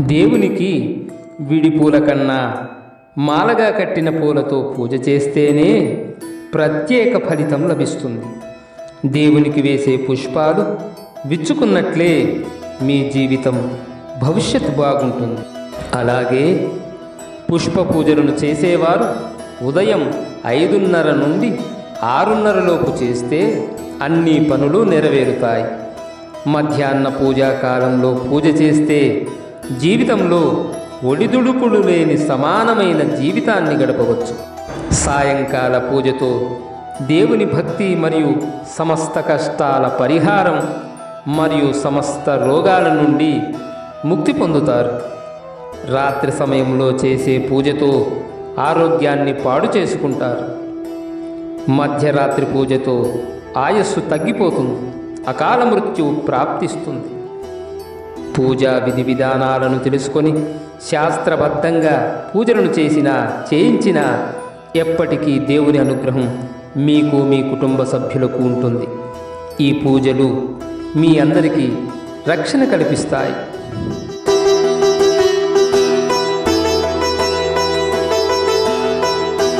దేవునికి విడి పూల కన్నా మాలగా కట్టిన పూలతో పూజ చేస్తేనే ప్రత్యేక ఫలితం లభిస్తుంది. దేవునికి వేసే పుష్పాలు విచ్చుకున్నట్లే మీ జీవితం భవిష్యత్తు బాగుంటుంది. అలాగే పుష్ప పూజలను చేసేవారు ఉదయం 5:30 నుండి 6:30 లోపు చేస్తే అన్ని పనులు నెరవేరుతాయి. మధ్యాహ్న పూజా కాలంలో పూజ చేస్తే జీవితంలో ఒడిదుడుకులు లేని సమానమైన జీవితాన్ని గడపవచ్చు. సాయంకాల పూజతో దేవుని భక్తి మరియు సమస్త కష్టాల పరిహారం మరియు సమస్త రోగాల నుండి ముక్తి పొందుతారు. రాత్రి సమయంలో చేసే పూజతో ఆరోగ్యాన్ని పాడు చేసుకుంటారు. మధ్యరాత్రి పూజతో ఆయస్సు తగ్గిపోతుంది, అకాల మృత్యువు ప్రాప్తిస్తుంది. పూజా విధి విధానాలను తెలుసుకొని శాస్త్రబద్ధంగా పూజలను చేయించినా ఎప్పటికీ దేవుని అనుగ్రహం మీకు మీ కుటుంబ సభ్యులకు ఉంటుంది. ఈ పూజలు మీ అందరికీ రక్షణ కల్పిస్తాయి.